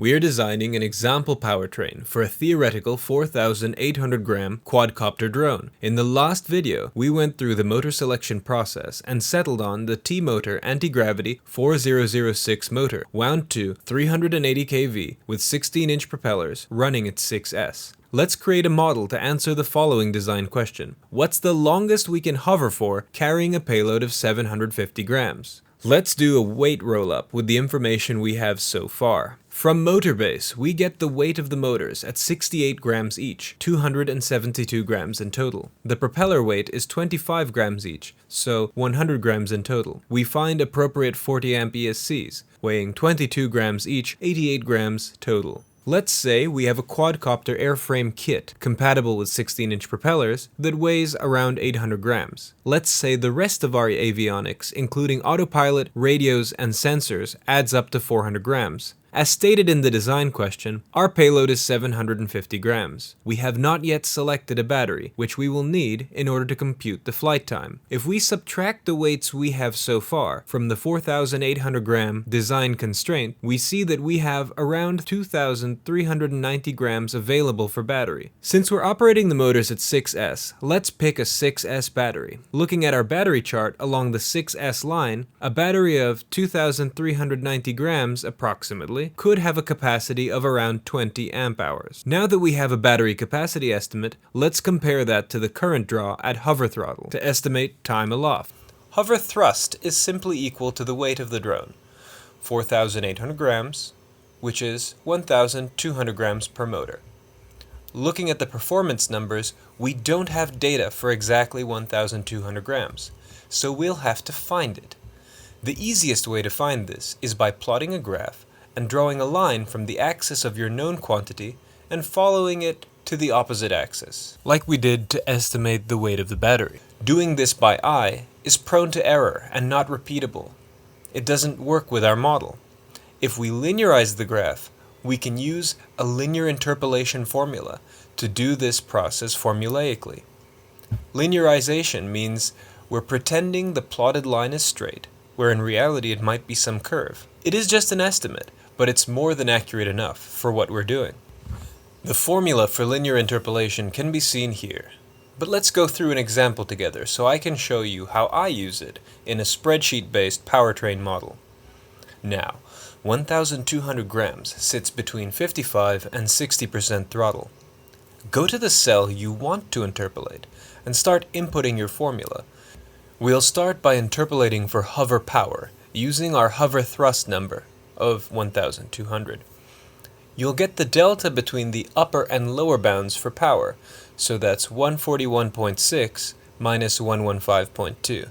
We are designing an example powertrain for a theoretical 4,800 gram quadcopter drone. In the last video, we went through the motor selection process and settled on the T-Motor anti-gravity 4006 motor, wound to 380 kV with 16-inch propellers running at 6S. Let's create a model to answer the following design question. What's the longest we can hover for carrying a payload of 750 grams? Let's do a weight roll-up with the information we have so far. From Motorbase, we get the weight of the motors at 68 grams each, 272 grams in total. The propeller weight is 25 grams each, so 100 grams in total. We find appropriate 40 amp ESCs, weighing 22 grams each, 88 grams total. Let's say we have a quadcopter airframe kit compatible with 16-inch propellers that weighs around 800 grams. Let's say the rest of our avionics, including autopilot, radios, and sensors, adds up to 400 grams. As stated in the design question, our payload is 750 grams. We have not yet selected a battery, which we will need in order to compute the flight time. If we subtract the weights we have so far from the 4,800 gram design constraint, we see that we have around 2,390 grams available for battery. Since we're operating the motors at 6S, let's pick a 6S battery. Looking at our battery chart along the 6S line, a battery of 2,390 grams approximately could have a capacity of around 20 amp hours. Now that we have a battery capacity estimate, let's compare that to the current draw at hover throttle to estimate time aloft. Hover thrust is simply equal to the weight of the drone, 4,800 grams, which is 1,200 grams per motor. Looking at the performance numbers, we don't have data for exactly 1,200 grams, so we'll have to find it. The easiest way to find this is by plotting a graph and drawing a line from the axis of your known quantity and following it to the opposite axis, like we did to estimate the weight of the battery. Doing this by eye is prone to error and not repeatable. It doesn't work with our model. If we linearize the graph, we can use a linear interpolation formula to do this process formulaically. Linearization means we're pretending the plotted line is straight, where in reality it might be some curve. It is just an estimate, but it's more than accurate enough for what we're doing. The formula for linear interpolation can be seen here, but let's go through an example together so I can show you how I use it in a spreadsheet-based powertrain model. Now, 1,200 grams sits between 55 and 60% throttle. Go to the cell you want to interpolate and start inputting your formula. We'll start by interpolating for hover power using our hover thrust number of 1,200. You'll get the delta between the upper and lower bounds for power, so that's 141.6 minus 115.2.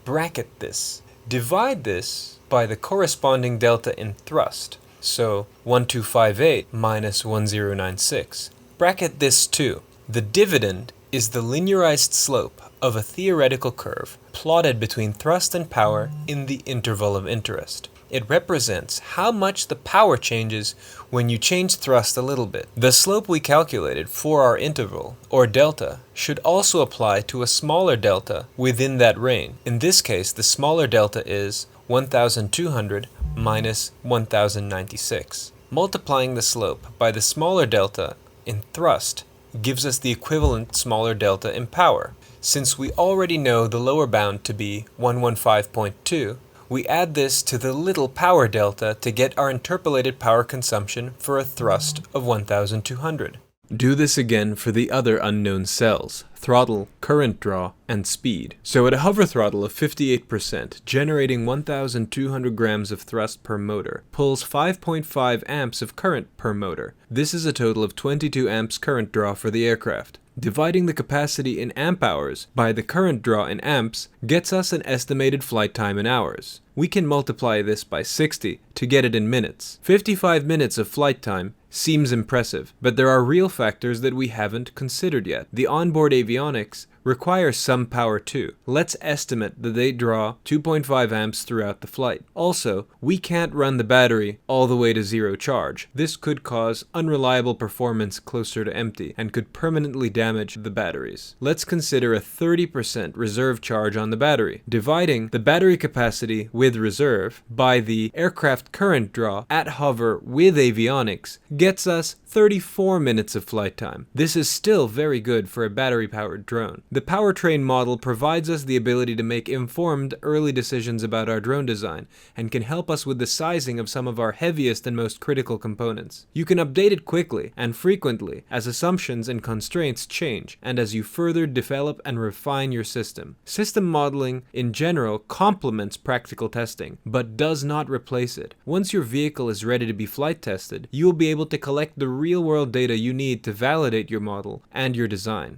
Bracket this. Divide this by the corresponding delta in thrust, so 1258 minus 1096. Bracket this too. The dividend is the linearized slope of a theoretical curve plotted between thrust and power in the interval of interest. It represents how much the power changes when you change thrust a little bit. The slope we calculated for our interval, or delta, should also apply to a smaller delta within that range. In this case, the smaller delta is 1,200 minus 1,096. Multiplying the slope by the smaller delta in thrust gives us the equivalent smaller delta in power. Since we already know the lower bound to be 115.2, we add this to the little power delta to get our interpolated power consumption for a thrust of 1,200. Do this again for the other unknown cells, throttle, current draw, and speed. So at a hover throttle of 58%, generating 1,200 grams of thrust per motor pulls 5.5 amps of current per motor. This is a total of 22 amps current draw for the aircraft. Dividing the capacity in amp hours by the current draw in amps gets us an estimated flight time in hours. We can multiply this by 60 to get it in minutes. 55 minutes of flight time seems impressive, but there are real factors that we haven't considered yet. The onboard avionics require some power too. Let's estimate that they draw 2.5 amps throughout the flight. Also, we can't run the battery all the way to zero charge. This could cause unreliable performance closer to empty and could permanently damage the batteries. Let's consider a 30% reserve charge on the battery. Dividing the battery capacity with reserve by the aircraft current draw at hover with avionics gets us 34 minutes of flight time. This is still very good for a battery-powered drone. The Powertrain model provides us the ability to make informed early decisions about our drone design and can help us with the sizing of some of our heaviest and most critical components. You can update it quickly and frequently as assumptions and constraints change and as you further develop and refine your system. System modeling in general complements practical testing, but does not replace it. Once your vehicle is ready to be flight tested, you will be able to collect the real-world data you need to validate your model and your design.